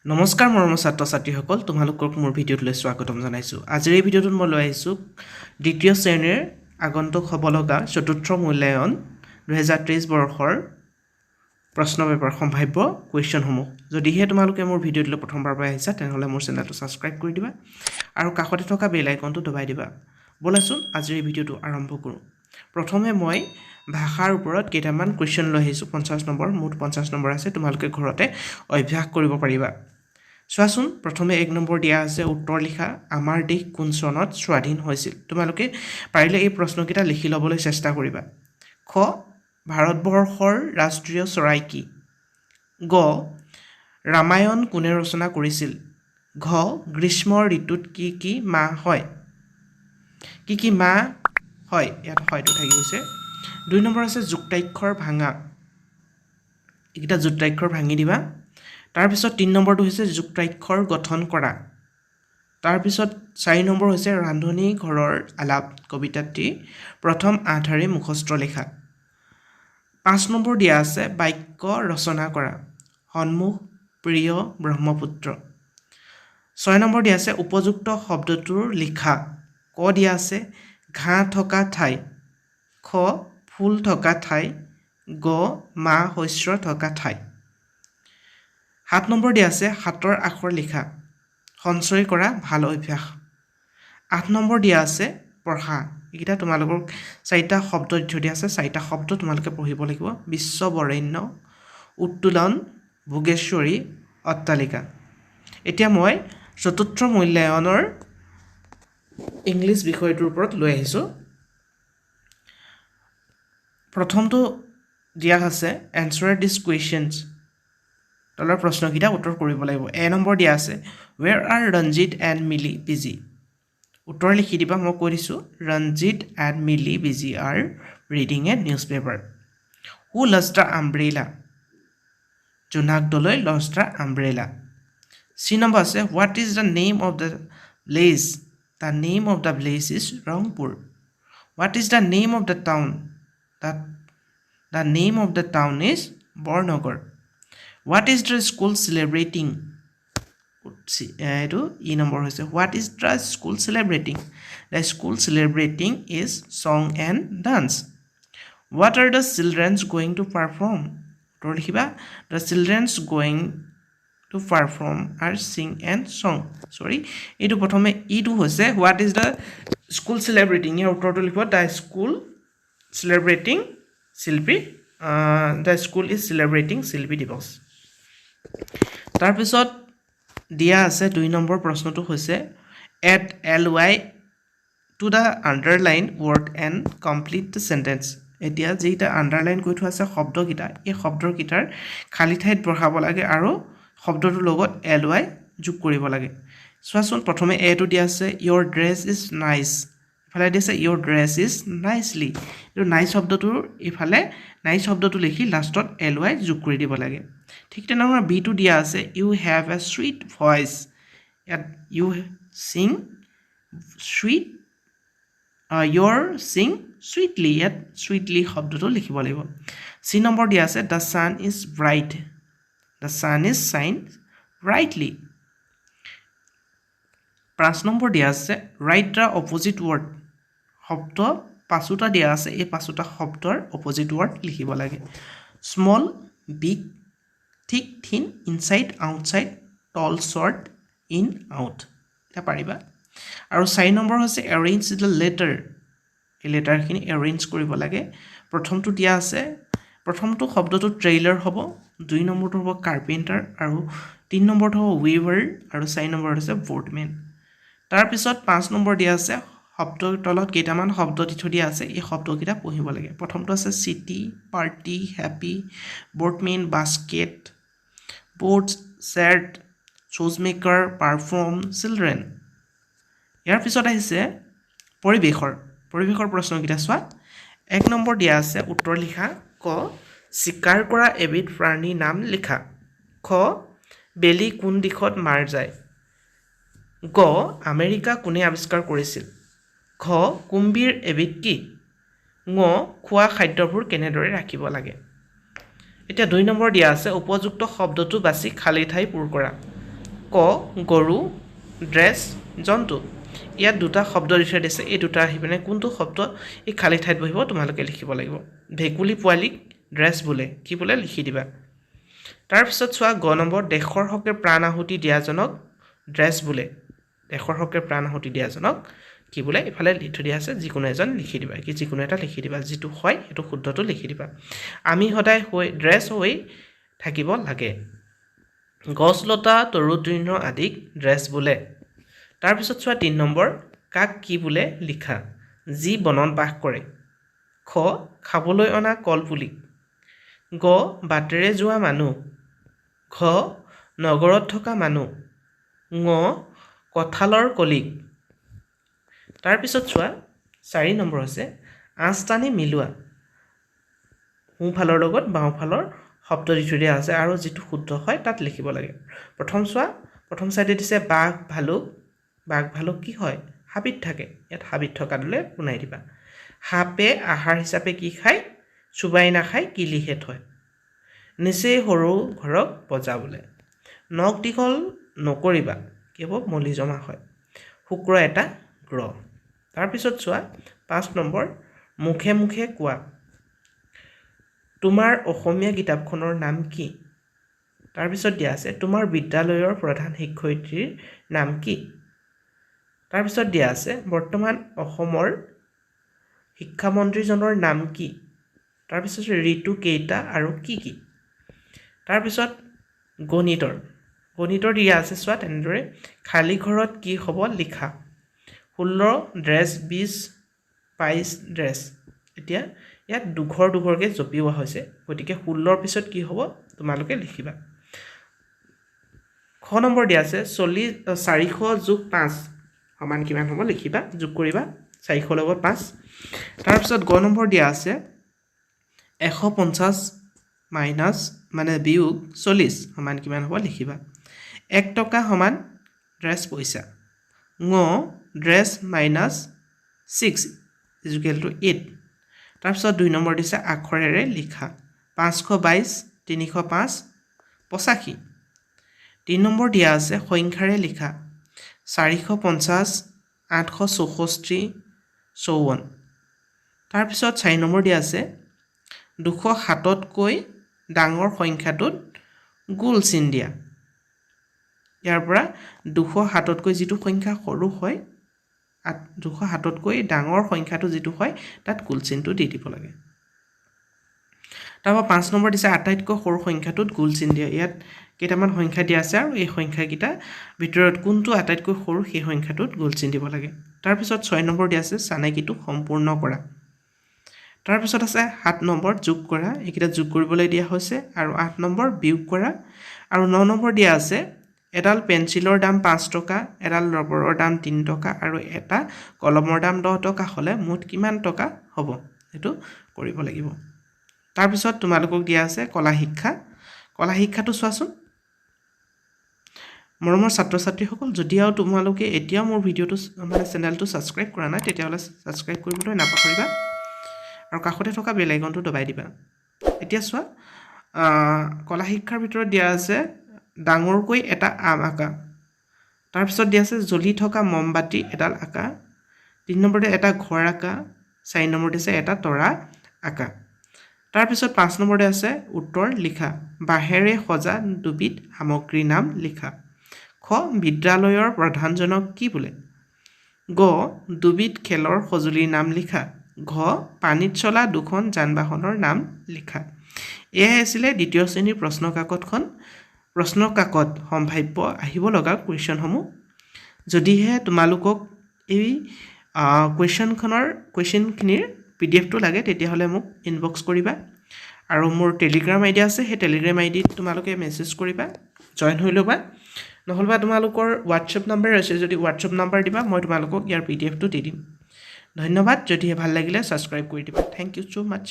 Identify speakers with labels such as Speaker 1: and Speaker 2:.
Speaker 1: নমস্কাৰ মৰমৰ ছাত্ৰ ছাত্ৰীসকল তোমালোকক মোৰ ভিডিঅ'টোলৈ স্বাগতম জনাইছোঁ। আজিৰ এই ভিডিঅ'টোত মই লৈ আহিছোঁ দ্বিতীয় শ্ৰেণীৰ আগন্তুক হ'ব লগা চতুৰ্থ মূল্যায়ন 2023 বৰ্ষৰ প্ৰশ্ন পেপাৰ সম্ভাৱ্য কুৱেশ্যনসমূহ। যদিহে তোমালোকে মোৰ ভিডিঅ'টোলৈ প্ৰথমবাৰ পৰা আহিছা তেনেহ'লে মোৰ চেনেলটো ছাবস্ক্ৰাইব কৰি দিবা আৰু কাষতে থকা বেল আইকনটো দবাই দিবা। ব'লাচোন আজিৰ এই ভিডিঅ'টো আৰম্ভ কৰোঁ। প্ৰথমে মই ভাষাৰ ওপৰত কেইটামান কুৱেশ্যন লৈ আহিছোঁ। 50 নম্বৰ মুঠ 50 নম্বৰ আছে, তোমালোকে ঘৰতে অভ্যাস কৰিব পাৰিবা। চোৱাচোন, প্ৰথমে 1 নম্বৰ দিয়া আছে উত্তৰ লিখা। আমাৰ দেশ কোন চনত স্বাধীন হৈছিল? তোমালোকে পাৰিলে এই প্ৰশ্নকেইটা লিখি ল'বলৈ চেষ্টা কৰিবা। খ, ভাৰতবৰ্ষৰ ৰাষ্ট্ৰীয় চৰাই কি? গ, ৰামায়ণ কোনে ৰচনা কৰিছিল? ঘ, গ্ৰীষ্ম ঋতুত কি কি মাহ হয়? কি কি মাহ হয়? ইয়াত হয়তো থাকি গৈছে। 2 নম্বৰ আছে যুক্তাক্ষৰ ভাঙা। এইকেইটা যুক্তাক্ষৰ ভাঙি দিবা। তাৰপিছত 3 নম্বৰটো হৈছে যুক্তাক্ষৰ গঠন কৰা। তাৰপিছত 4 নম্বৰ হৈছে ৰান্ধনী ঘৰৰ আলাপ কবিতাটি প্ৰথম 8 শাৰী মুখস্থ লেখা। 5 নম্বৰ দিয়া আছে বাক্য ৰচনা কৰা। সন্মুখ, প্ৰিয়, ব্ৰহ্মপুত্ৰ। 6 নম্বৰ দিয়া আছে উপযুক্ত শব্দটোৰ লিখা। ক দিয়া আছে ঘাঁহ থকা ঠাই। খ, ফুল থকা ঠাই। গ, মাহ শস্য থকা ঠাই। 7 নম্বৰ দিয়া আছে হাতৰ আখৰ লিখা। সঞ্চয় কৰা ভাল অভ্যাস। 8 নম্বৰ দিয়া আছে পঢ়া। এইকেইটা তোমালোকৰ 4টা শব্দ দিয়া আছে, 4টা শব্দ তোমালোকে পঢ়িব লাগিব। বিশ্ব বৰেণ্য, উত্তোলন, ভোগেশ্বৰী, অট্টালিকা। এতিয়া মই চতুৰ্থ মূল্যায়নৰ ইংলিছ বিষয়টোৰ ওপৰত লৈ আহিছোঁ। প্ৰথমটো দিয়া আছে এনচাৰ দিছ কুৱেশ্যনছ। তলৰ প্ৰশ্নকেইটা উত্তৰ কৰিব লাগিব। এ নম্বৰ দিয়া আছে where are Ranjit and Mili busy? উত্তৰ লিখি দিবা। মই কৈ দিছোঁ Ranjit and Mili busy are reading a newspaper. Who lost the umbrella? Jonak Doloi lost the umbrella. C number আছে what is the name of the village? The name of the village is Rangpur. What is the name of the town? The name of the town is Barnagar. What is the school celebrating? এইটো ই number হৈছে What is the school celebrating? The school celebrating is song and dance. What are the children going to perform? উত্তৰ লিখিবা The children going to perform are sing and song. এইটো প্ৰথমে ইটো হৈছে What is the school celebrating? ইয়াৰ উত্তৰটো লিখিব The school celebrating শিল্পী The school is celebrating শিল্পী দিৱস। তাৰপিছত দিয়া আছে 2 নম্বৰ প্ৰশ্নটো হৈছে add ly to the underline word and complete the sentence. এতিয়া যেইটা আণ্ডাৰলাইন কৰি থোৱা আছে শব্দকেইটা, এই শব্দকেইটাৰ খালী ঠাইত বহাব লাগে আৰু শব্দটোৰ লগত ly যোগ কৰিব লাগে। চোৱাচোন, প্ৰথমে এটো দিয়া আছে your dress is nice, ইফালে দিয়া আছে your dress is nicely। এইটো নাইচ শব্দটোৰ ইফালে নাইচ শব্দটো লিখি লাষ্টত ly যোগ কৰি দিব লাগে। ঠিক তেনেধৰণে বিটো দিয়া আছে you have a sweet voice. ইয়াত you sing sweet, your sing sweetly, ইয়াত চুইটলি শব্দটো লিখিব লাগিব। চি নম্বৰ দিয়া আছে the sun is bright. The sun is shine brightly. 5 number দিয়া আছে ৰাইট দ্য অপজিট ৱৰ্ড। শব্দ 5টা দিয়া আছে, এই 5টা শব্দৰ অপজিট ৱৰ্ড লিখিব লাগে। Small, big, thick, thin, inside, outside, tall, short, in, out. এতিয়া পাৰিবা। আৰু 4 নম্বৰ হৈছে এৰেঞ্জ দ্য লেটাৰ। এই লেটাৰখিনি এৰেঞ্জ কৰিব লাগে। প্ৰথমটো দিয়া আছে, প্ৰথমটো শব্দটো ট্ৰেইলাৰ হ'ব, 2 নম্বৰটো হ'ব কাৰ্পেণ্টাৰ আৰু 3 নম্বৰটো হ'ব উইভাৰ আৰু 4 নম্বৰত হৈছে বৰ্ডমেন। তাৰপিছত 5 নম্বৰ দিয়া আছে শব্দৰ তলত কেইটামান শব্দ দি থৈ দিয়া আছে, এই শব্দকেইটা পঢ়িব লাগে। প্ৰথমটো আছে city, party, happy, birdman, basket, birds, chat, shoemaker, perform, children. ইয়াৰ পিছত আহিছে পৰিৱেশৰ প্ৰশ্নকেইটা চোৱা। 1 নম্বৰ দিয়া আছে উত্তৰ লিখা। ক, চিকাৰ কৰা এবিধ প্ৰাণীৰ নাম লিখা। খ, বেলি কোন দিশত মাৰ যায়? গ, আমেৰিকা কোনে আৱিষ্কাৰ কৰিছিল? ঘ, কুম্ভীৰ এবিধ কি? ঙ, খোৱা খাদ্যবোৰ কেনেদৰে ৰাখিব লাগে? এতিয়া 2 নম্বৰ দিয়া আছে উপযুক্ত শব্দটো বাছি খালী ঠাই পূৰ কৰা। ক গৰু ড্ৰেছ জন্তু ইয়াত দুটা শব্দ দি থোৱা দিছে এই দুটা আহি পিনে কোনটো শব্দ এই খালী ঠাইত বহিব তোমালোকে লিখিব লাগিব ভেকুলী পোৱালিক ড্ৰেছ বোলে কি বোলে লিখি দিবা তাৰপিছত চোৱা গ নম্বৰ দেশৰ হকে প্ৰাণ আহুতি দিয়াজনক ড্ৰেছ বোলে দেশৰ হকে প্ৰাণ আহুতি দিয়াজনক কি বোলে ইফালে লিখি দিয়া আছে যিকোনো এজন লিখি দিবা কি যিকোনো এটা লিখি দিবা যিটো হয় সেইটো শুদ্ধটো লিখি দিবা আমি সদায় হৈ ড্ৰেছ হৈ থাকিব লাগে গছ লতা তৰু তৃণ আদিক ড্ৰেছ বোলে তাৰপিছত চোৱা 3 নম্বৰ কাক কি বোলে লিখা যি বনত বাস কৰে খ খাবলৈ অনা কলপুলি গ বাটেৰে যোৱা মানুহ ঘ নগৰত থকা মানুহ ঙ কঁঠালৰ কলিক তাৰপিছত চোৱা 4 নম্বৰ আছে আঁচটানি মিলোৱা সোঁফালৰ লগত বাওঁফালৰ শব্দ দি থৈ দিয়া আছে আৰু যিটো শুদ্ধ হয় তাত লিখিব লাগে প্ৰথম চোৱা প্ৰথম চাইডে দিছে বাঘ ভালুক কি হয় হাবিত থাকে ইয়াত হাবিত থকা দিলে পুনাই দিবা সাপে আহাৰ হিচাপে কি খায় চুবাই নাখায় কিলিহে থয় নিচেই সৰু ঘৰক বজাবলৈ নখ দীঘল নকৰিবা কি হ'ব মলি জমা হয় শুক্ৰ এটা গ্ৰহ তাৰপিছত চোৱা 5 নম্বৰ মুখে মুখে কোৱা তোমাৰ অসমীয়া কিতাপখনৰ নাম কি তাৰপিছত দিয়া আছে তোমাৰ বিদ্যালয়ৰ প্ৰধান শিক্ষয়িত্ৰীৰ নাম কি তাৰপিছত দিয়া আছে বৰ্তমান অসমৰ শিক্ষামন্ত্ৰীজনৰ নাম কি তাৰপিছত ঋতু কেইটা আৰু কি কি তাৰপিছত গণিতৰ দিয়া আছে চোৱা তেনেদৰে খালী ঘৰত কি হ'ব লিখা 16 ড্ৰেছ 20 22 ড্ৰেছ এতিয়া ইয়াত দুঘৰকে জপিওৱা হৈছে গতিকে 16ৰ পিছত কি হ'ব তোমালোকে লিখিবা খ নম্বৰ দিয়া আছে 400 যোগ 5 সমান কিমান হ'ব লিখিবা যোগ কৰিবা 400 লগত 5 তাৰপিছত গ নম্বৰ দিয়া আছে 150 মাইনাছ মানে বিয়োগ 40 সমান কিমান হ'ব লিখিবা 1 টকা সমান ড্ৰেছ পইচা ঙ ড্ৰেছ মাইনাছ 6 ইকুৱেল টু 8 তাৰপিছত 2 নম্বৰ দিছে আখৰেৰে লিখা 522 305 85 3 নম্বৰ দিয়া আছে সংখ্যাৰে লিখা 450 864 54 তাৰপিছত 4 নম্বৰ দিয়া আছে 207তকৈ ডাঙৰ সংখ্যাটোত গোল চিন দিয়া ইয়াৰ পৰা 207তকৈ যিটো সংখ্যা সৰু হয় 207তকৈ ডাঙৰ সংখ্যাটো যিটো হয় তাত গোল চিনটো দি দিব লাগে তাৰপৰা 5 নম্বৰ দিছে আটাইতকৈ সৰু সংখ্যাটোত গোল চিন দিয়া ইয়াত কেইটামান সংখ্যা দিয়া আছে আৰু এই সংখ্যাকেইটা ভিতৰত কোনটো আটাইতকৈ সৰু সেই সংখ্যাটোত গোল চিন দিব লাগে তাৰপিছত 6 নম্বৰ দিয়া আছে চানেকিটো সম্পূৰ্ণ কৰা তাৰপিছত আছে 7 নম্বৰ যোগ কৰা এইকেইটা যোগ কৰিবলৈ দিয়া হৈছে আৰু 8 নম্বৰ বিয়োগ কৰা আৰু 9 নম্বৰ দিয়া আছে এডাল পেন্সিলৰ দাম 5 টকা এডাল ৰবৰৰ দাম 3 টকা আৰু এটা কলমৰ দাম 10 টকা হ'লে মুঠ কিমান টকা হ'ব এটো কৰিব লাগিব তাৰপিছত তোমালোকক দিয়া আছে কলা শিক্ষাটো চোৱাচোন মৰমৰ ছাত্ৰ ছাত্ৰীসকল যদিও তোমালোকে এতিয়া মোৰ ভিডিওটো মানে চেনেলটো সাবস্ক্ৰাইব কৰা নাই তেতিয়াহলে সাবস্ক্ৰাইব কৰিবলৈ নাপাহৰিবা আৰু কাষতে থকা বেল আইকনটো দবাই দিবা এতিয়া চোৱা কলা শিক্ষাৰ ভিতৰত দিয়া আছে ডাঙৰকৈ এটা আম আঁকা তাৰপিছত দিয়া আছে জ্বলি থকা মমবাতি এডাল আঁকা 3 নম্বৰতে এটা ঘৰ আঁকা 4 নম্বৰতে আছে এটা তৰা আঁকা তাৰপিছত 5 নম্বৰতে আছে উত্তৰ লিখা বাহেৰে সজা দুবিধ সামগ্ৰীৰ নাম লিখা খ বিদ্যালয়ৰ প্ৰধানজনক কি বোলে গ দুবিধ খেলৰ সঁজুলিৰ নাম লিখা ঘ পানীত চলা দুখন যানবাহনৰ নাম লিখা এয়া আছিল দ্বিতীয় শ্ৰেণীৰ প্ৰশ্ন কাকত সম্ভাৱ্য আহিব লগা কুৱেশ্যনসমূহ যদিহে তোমালোকক এই কুৱেশ্যনখিনিৰ পিডিএফটো লাগে তেতিয়াহ'লে মোক ইনবক্স কৰিবা আৰু মোৰ টেলিগ্ৰাম আইডি আছে সেই টেলিগ্ৰাম আইডিত তোমালোকে মেছেজ কৰিবা জয়েন হৈ ল'বা নহ'লে তোমালোকৰ হোৱাটছএপ নাম্বাৰ আছে যদি হোৱাটছএপ নাম্বাৰ দিবা মই তোমালোকক ইয়াৰ পিডিএফটো দি দিম ধন্যবাদ যদিহে ভাল লাগিলে সাবস্ক্ৰাইব কৰি দিবা থ্যাংক ইউ সো মাচ